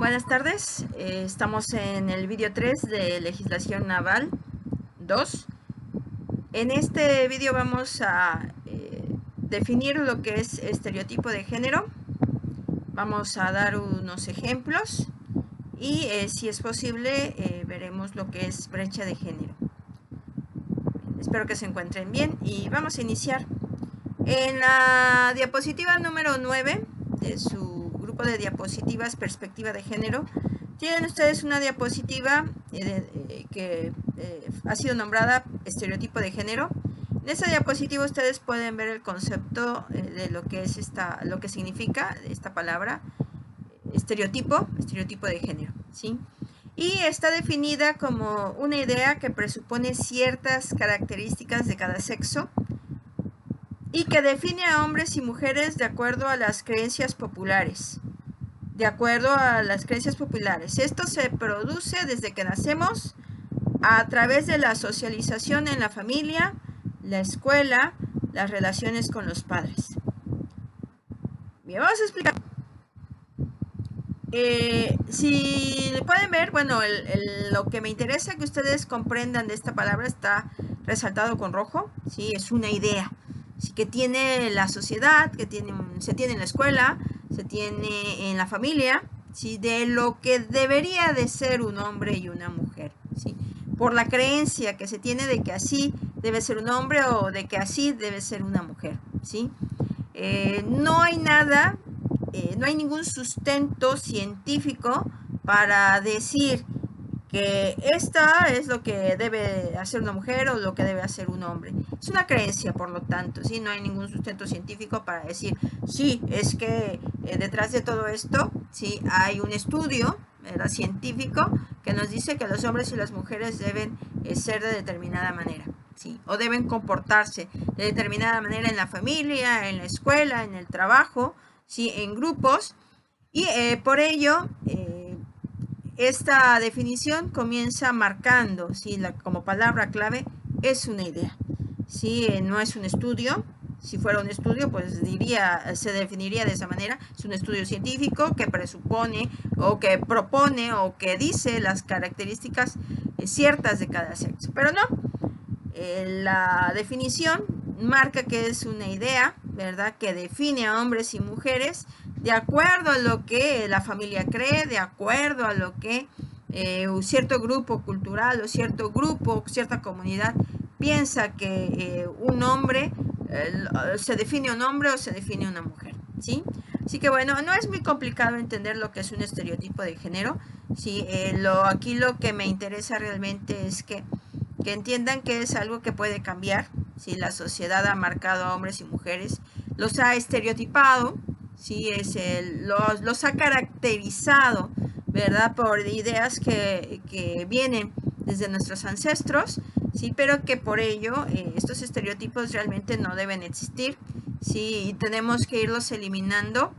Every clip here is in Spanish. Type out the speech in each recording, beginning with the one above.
Buenas tardes, estamos en el vídeo 3 de Legislación Naval 2. En este vídeo vamos a definir lo que es estereotipo de género. Vamos a dar unos ejemplos y si es posible veremos lo que es brecha de género. Espero que se encuentren bien y vamos a iniciar. En la diapositiva número 9 de su grupo de diapositivas perspectiva de género, tienen ustedes una diapositiva que ha sido nombrada estereotipo de género. En esta diapositiva ustedes pueden ver el concepto de lo que es lo que significa esta palabra estereotipo de género, ¿sí? Y está definida como una idea que presupone ciertas características de cada sexo y que define a hombres y mujeres de acuerdo a las creencias populares. Esto se produce desde que nacemos a través de la socialización en la familia, la escuela, las relaciones con los padres. Bien, vamos a explicar. Si pueden ver, bueno, lo que me interesa que ustedes comprendan de esta palabra está resaltado con rojo, ¿sí? Es una idea, ¿sí? Que tiene la sociedad, se tiene en la escuela, se tiene en la familia, ¿sí? De lo que debería de ser un hombre y una mujer, ¿sí? Por la creencia que se tiene de que así debe ser un hombre o de que así debe ser una mujer, ¿sí? No hay nada, no hay ningún sustento científico para decir que esta es lo que debe hacer una mujer o lo que debe hacer un hombre. Es una creencia, por lo tanto, ¿sí? No hay ningún sustento científico para decir, sí, es que detrás de todo esto, sí, hay un estudio, ¿verdad?, científico que nos dice que los hombres y las mujeres deben ser de determinada manera, ¿sí? O deben comportarse de determinada manera en la familia, en la escuela, en el trabajo, ¿sí?, en grupos, y por ello esta definición comienza marcando, ¿sí?, como palabra clave es una idea, ¿sí? No es un estudio. Si fuera un estudio, pues se definiría de esa manera. Es un estudio científico que presupone o que propone o que dice las características ciertas de cada sexo, pero no. La definición marca que es una idea, ¿verdad?, que define a hombres y mujeres de acuerdo a lo que la familia cree, de acuerdo a lo que un cierto grupo cultural o cierta comunidad piensa que un hombre se define un hombre o se define una mujer, ¿sí? Así que bueno, no es muy complicado entender lo que es un estereotipo de género, ¿sí? Aquí lo que me interesa realmente es que entiendan que es algo que puede cambiar, ¿sí? La sociedad ha marcado a hombres y mujeres, los ha estereotipado, ¿sí? Los ha caracterizado, ¿verdad?, por ideas que vienen desde nuestros ancestros, ¿sí? Pero que por ello estos estereotipos realmente no deben existir, ¿sí? Y tenemos que irlos eliminando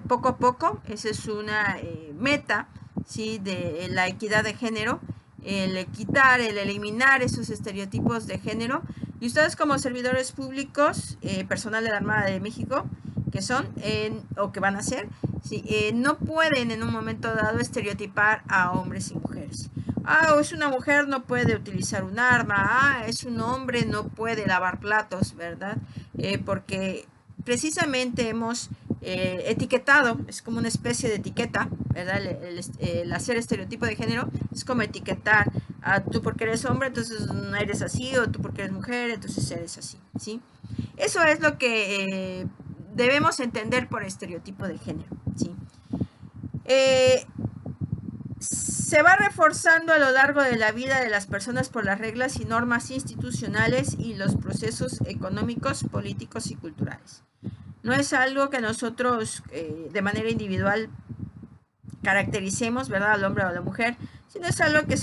poco a poco. Esa es una meta, ¿sí?, de la equidad de género, el eliminar esos estereotipos de género. Y ustedes como servidores públicos, personal de la Armada de México, que son o que van a ser, ¿sí?, no pueden en un momento dado estereotipar a hombres y mujeres. Es una mujer, no puede utilizar un arma. Es un hombre, no puede lavar platos, ¿verdad? Porque precisamente hemos etiquetado, es como una especie de etiqueta, ¿verdad? El hacer estereotipo de género es como etiquetar a tú porque eres hombre, entonces no eres así, o tú porque eres mujer, entonces eres así, ¿sí? Eso es lo que debemos entender por estereotipo de género, ¿sí? Se va reforzando a lo largo de la vida de las personas por las reglas y normas institucionales y los procesos económicos, políticos y culturales. No es algo que nosotros de manera individual caractericemos, ¿verdad?, al hombre o a la mujer, sino es algo que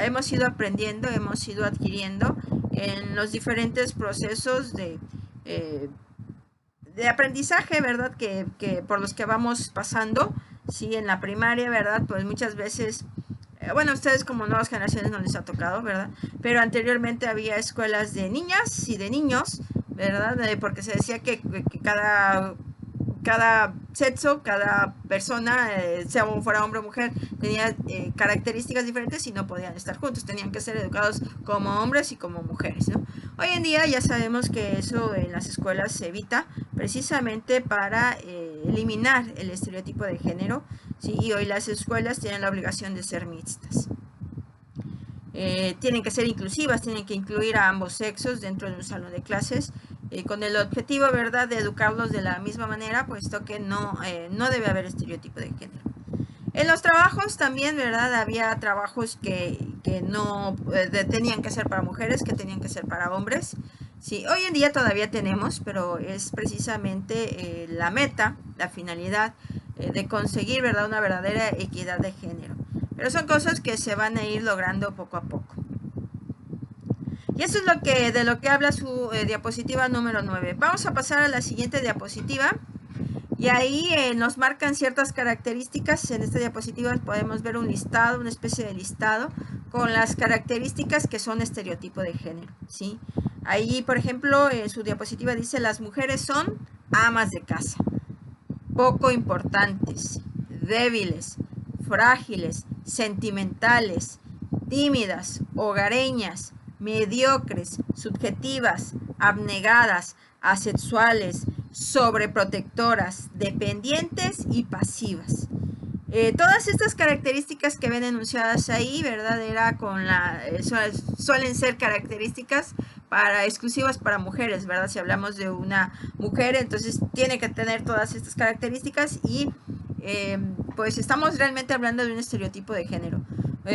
hemos ido aprendiendo, hemos ido adquiriendo en los diferentes procesos de aprendizaje, ¿verdad?, que por los que vamos pasando, ¿sí? En la primaria, ¿verdad?, pues muchas veces, bueno, ustedes como nuevas generaciones no les ha tocado, ¿verdad?, pero anteriormente había escuelas de niñas y de niños, ¿verdad?, porque se decía que cada cada sexo, cada persona, sea fuera hombre o mujer, tenía características diferentes y no podían estar juntos, tenían que ser educados como hombres y como mujeres, ¿no? Hoy en día ya sabemos que eso en las escuelas se evita precisamente para eliminar el estereotipo de género, ¿sí? Y hoy las escuelas tienen la obligación de ser mixtas. Tienen que ser inclusivas, tienen que incluir a ambos sexos dentro de un salón de clases, con el objetivo, ¿verdad?, de educarlos de la misma manera, puesto que no debe haber estereotipo de género. En los trabajos también, ¿verdad?, había trabajos que no tenían que ser para mujeres, que tenían que ser para hombres. Sí, hoy en día todavía tenemos, pero es precisamente la meta, la finalidad de conseguir, ¿verdad?, una verdadera equidad de género. Pero son cosas que se van a ir logrando poco a poco. Y eso es de lo que habla su diapositiva número 9. Vamos a pasar a la siguiente diapositiva. Y ahí nos marcan ciertas características. En esta diapositiva podemos ver un listado, una especie de listado, con las características que son estereotipo de género, ¿sí? Ahí, por ejemplo, en su diapositiva dice: las mujeres son amas de casa, poco importantes, débiles, frágiles, sentimentales, tímidas, hogareñas, mediocres, subjetivas, abnegadas, asexuales, sobreprotectoras, dependientes y pasivas. Todas estas características que ven enunciadas ahí, ¿verdad?, suelen ser características exclusivas para mujeres, ¿verdad? Si hablamos de una mujer, entonces tiene que tener todas estas características y pues estamos realmente hablando de un estereotipo de género.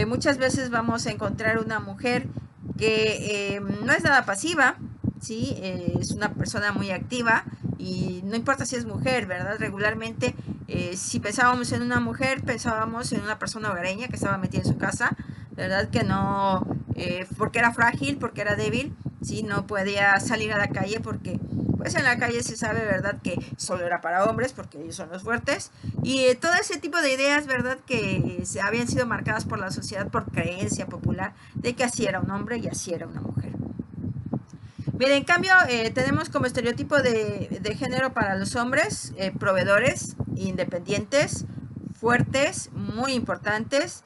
Muchas veces vamos a encontrar una mujer que no es nada pasiva, ¿sí? Es una persona muy activa y no importa si es mujer, ¿verdad? Regularmente, si pensábamos en una mujer, pensábamos en una persona hogareña que estaba metida en su casa, ¿verdad? Que no, porque era frágil, porque era débil, ¿sí? No podía salir a la calle porque, pues en la calle se sabe, ¿verdad?, que solo era para hombres porque ellos son los fuertes. Y todo ese tipo de ideas, ¿verdad?, que habían sido marcadas por la sociedad por creencia popular de que así era un hombre y así era una mujer. Bien, en cambio, tenemos como estereotipo de género para los hombres, proveedores, independientes, fuertes, muy importantes,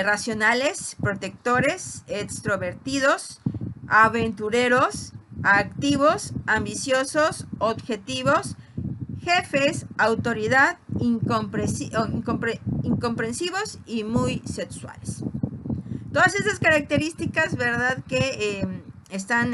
racionales, protectores, extrovertidos, aventureros, activos, ambiciosos, objetivos, jefes, autoridad, incomprensivos y muy sexuales. Todas esas características, ¿verdad?, que están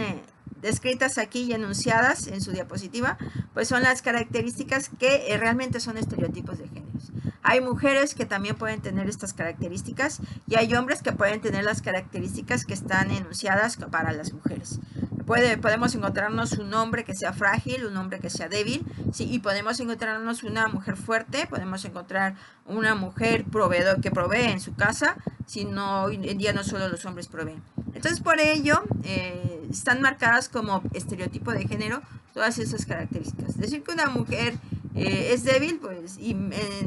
descritas aquí y enunciadas en su diapositiva, pues son las características que realmente son estereotipos de géneros. Hay mujeres que también pueden tener estas características y hay hombres que pueden tener las características que están enunciadas para las mujeres. Podemos encontrarnos un hombre que sea frágil, un hombre que sea débil, ¿sí? Y podemos encontrarnos una mujer fuerte, podemos encontrar una mujer que provee en su casa, sino hoy en día no solo los hombres proveen. Entonces, por ello, están marcadas como estereotipo de género todas esas características. Decir que una mujer es débil, pues, y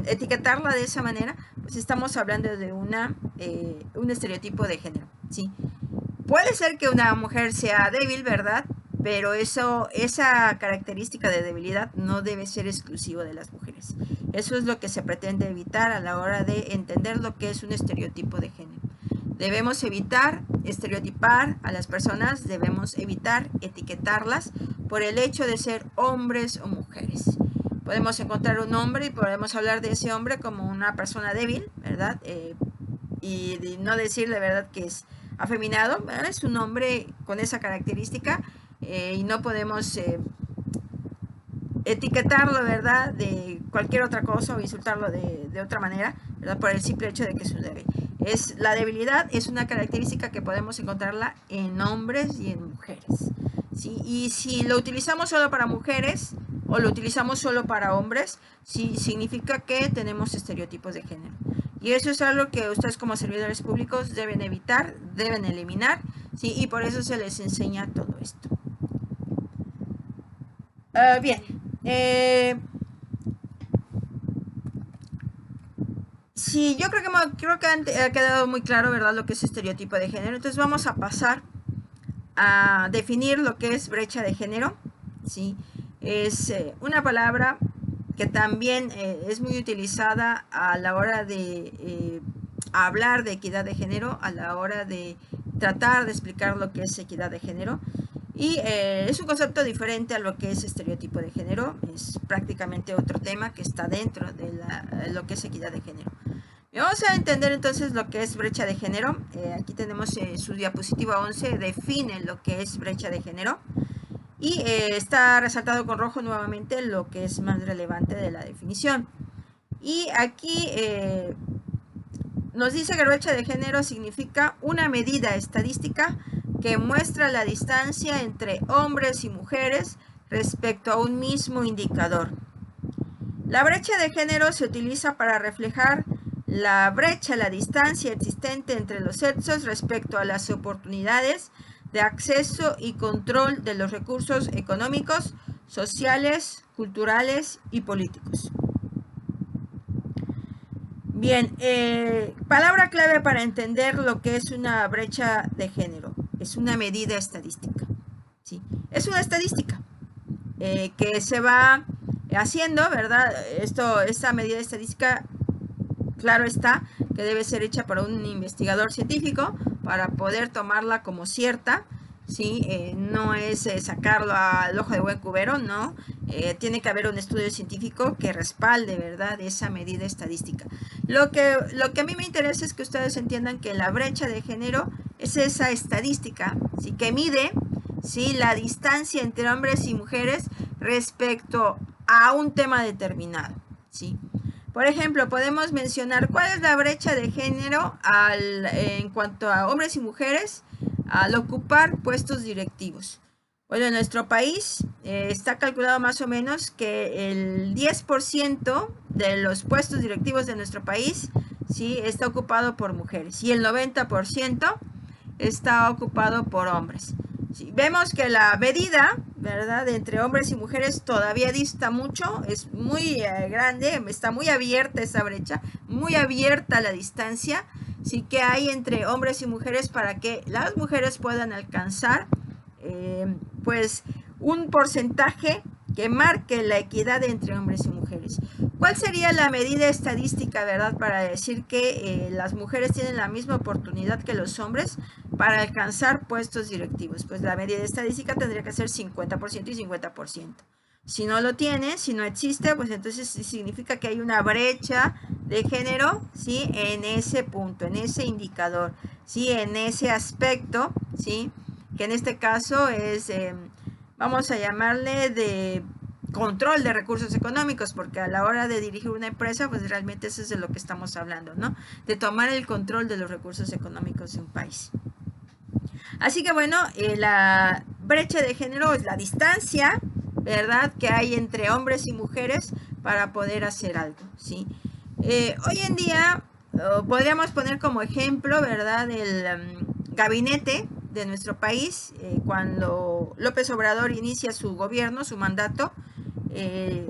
etiquetarla de esa manera, pues estamos hablando de un estereotipo de género, ¿sí? Puede ser que una mujer sea débil, ¿verdad? Pero esa característica de debilidad no debe ser exclusivo de las mujeres. Eso es lo que se pretende evitar a la hora de entender lo que es un estereotipo de género. Debemos evitar estereotipar a las personas, debemos evitar etiquetarlas por el hecho de ser hombres o mujeres. Podemos encontrar un hombre y podemos hablar de ese hombre como una persona débil, ¿verdad? Y no decirle, ¿verdad?, que es afeminado, ¿verdad? Es un hombre con esa característica y no podemos etiquetarlo, ¿verdad?, de cualquier otra cosa o insultarlo de otra manera, ¿verdad?, por el simple hecho de que es un débil. La debilidad es una característica que podemos encontrarla en hombres y en mujeres, ¿sí? Y si lo utilizamos solo para mujeres o lo utilizamos solo para hombres, sí significa que tenemos estereotipos de género. Y eso es algo que ustedes como servidores públicos deben evitar, deben eliminar, ¿sí? Y por eso se les enseña todo esto. Bien. Sí, yo creo que ha quedado muy claro, ¿verdad?, lo que es estereotipo de género. Entonces vamos a pasar a definir lo que es brecha de género, ¿sí? Es una palabra que también es muy utilizada a la hora de hablar de equidad de género, a la hora de tratar de explicar lo que es equidad de género. Y es un concepto diferente a lo que es estereotipo de género, es prácticamente otro tema que está dentro de lo que es equidad de género. Vamos a entender entonces lo que es brecha de género. Aquí tenemos su diapositiva 11, define lo que es brecha de género. Y está resaltado con rojo nuevamente lo que es más relevante de la definición. Y aquí nos dice que brecha de género significa una medida estadística que muestra la distancia entre hombres y mujeres respecto a un mismo indicador. La brecha de género se utiliza para reflejar la brecha, la distancia existente entre los sexos respecto a las oportunidades de acceso y control de los recursos económicos, sociales, culturales y políticos. Bien, palabra clave para entender lo que es una brecha de género. Es una medida estadística. ¿Sí? Es una estadística que se va haciendo, ¿verdad? Esta medida estadística, claro está, que debe ser hecha por un investigador científico para poder tomarla como cierta. ¿Sí? No es sacarlo al ojo de buen cubero, no. Tiene que haber un estudio científico que respalde, ¿verdad?, esa medida estadística. Lo que a mí me interesa es que ustedes entiendan que la brecha de género es esa estadística, ¿sí?, que mide, ¿sí?, la distancia entre hombres y mujeres respecto a un tema determinado, ¿sí? Por ejemplo, podemos mencionar cuál es la brecha de género en cuanto a hombres y mujeres al ocupar puestos directivos. Bueno, en nuestro país está calculado más o menos que el 10% de los puestos directivos de nuestro país, ¿sí?, está ocupado por mujeres y el 90% está ocupado por hombres. Sí, vemos que la medida, ¿verdad?, entre hombres y mujeres todavía dista mucho, es muy grande, está muy abierta esa brecha, muy abierta la distancia, sí, que hay entre hombres y mujeres para que las mujeres puedan alcanzar pues un porcentaje que marque la equidad entre hombres y mujeres. ¿Cuál sería la medida estadística, verdad, para decir que las mujeres tienen la misma oportunidad que los hombres para alcanzar puestos directivos? Pues la medida estadística tendría que ser 50% y 50%. Si no lo tiene, si no existe, pues entonces significa que hay una brecha de género, ¿sí?, en ese punto, en ese indicador, ¿sí?, en ese aspecto, ¿sí?, que en este caso es, vamos a llamarle de control de recursos económicos, porque a la hora de dirigir una empresa, pues realmente eso es de lo que estamos hablando, ¿no? De tomar el control de los recursos económicos de un país. Así que bueno, la brecha de género es la distancia, ¿verdad?, que hay entre hombres y mujeres para poder hacer algo, ¿sí? Hoy en día podríamos poner como ejemplo, ¿verdad?, el gabinete de nuestro país, cuando López Obrador inicia su gobierno, su mandato.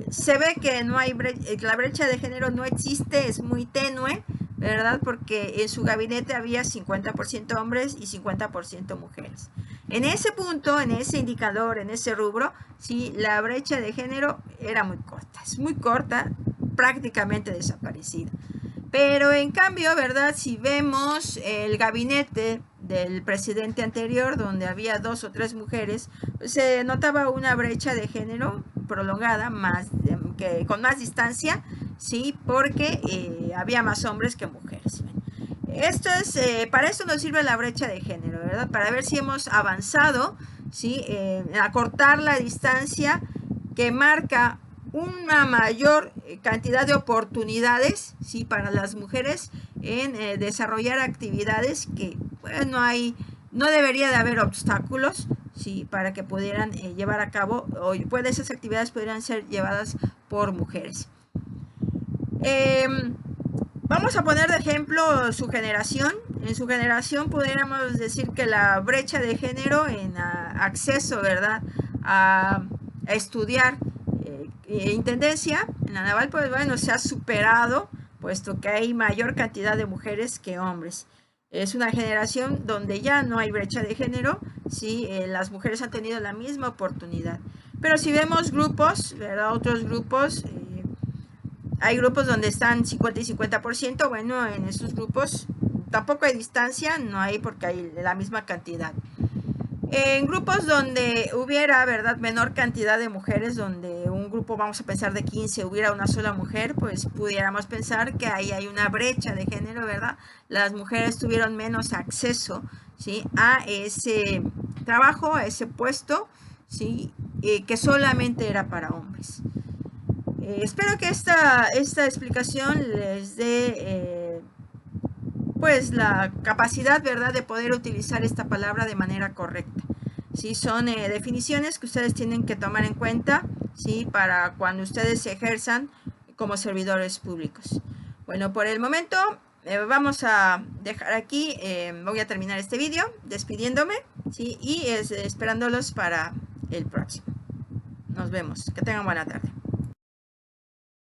Se ve que no hay la brecha de género no existe, es muy tenue, ¿verdad?, porque en su gabinete había 50% hombres y 50% mujeres. En ese punto, en ese indicador, en ese rubro, sí, la brecha de género era muy corta, es muy corta, prácticamente desaparecida. Pero en cambio, ¿verdad?, si vemos el gabinete del presidente anterior, donde había 2 o 3 mujeres, pues se notaba una brecha de género prolongada, con más distancia, ¿sí?, porque había más hombres que mujeres. Esto es, para esto nos sirve la brecha de género, ¿verdad?, para ver si hemos avanzado, ¿sí?, en acortar la distancia que marca una mayor cantidad de oportunidades, ¿sí?, para las mujeres en desarrollar actividades que pues, no debería de haber obstáculos, ¿sí?, para que pudieran llevar a cabo, o pues esas actividades pudieran ser llevadas por mujeres. Vamos a poner de ejemplo su generación. En su generación pudiéramos decir que la brecha de género en acceso, ¿verdad?, a estudiar intendencia en la naval, pues bueno, se ha superado, puesto que hay mayor cantidad de mujeres que hombres. Es una generación donde ya no hay brecha de género, ¿sí? Las mujeres han tenido la misma oportunidad. Pero si vemos grupos, ¿verdad?, otros grupos, Hay grupos donde están 50 y 50%, bueno, en esos grupos tampoco hay distancia, no hay porque hay la misma cantidad. En grupos donde hubiera, ¿verdad?, menor cantidad de mujeres, donde un grupo, vamos a pensar, de 15, hubiera una sola mujer, pues pudiéramos pensar que ahí hay una brecha de género, ¿verdad? Las mujeres tuvieron menos acceso, ¿sí?, a ese trabajo, a ese puesto, ¿sí?, que solamente era para hombres. Espero que esta explicación les dé pues la capacidad, ¿verdad?, de poder utilizar esta palabra de manera correcta. ¿Sí? Son definiciones que ustedes tienen que tomar en cuenta, ¿sí?, para cuando ustedes se ejerzan como servidores públicos. Bueno, por el momento vamos a dejar aquí, voy a terminar este vídeo despidiéndome, ¿sí?, y esperándolos para el próximo. Nos vemos. Que tengan buena tarde.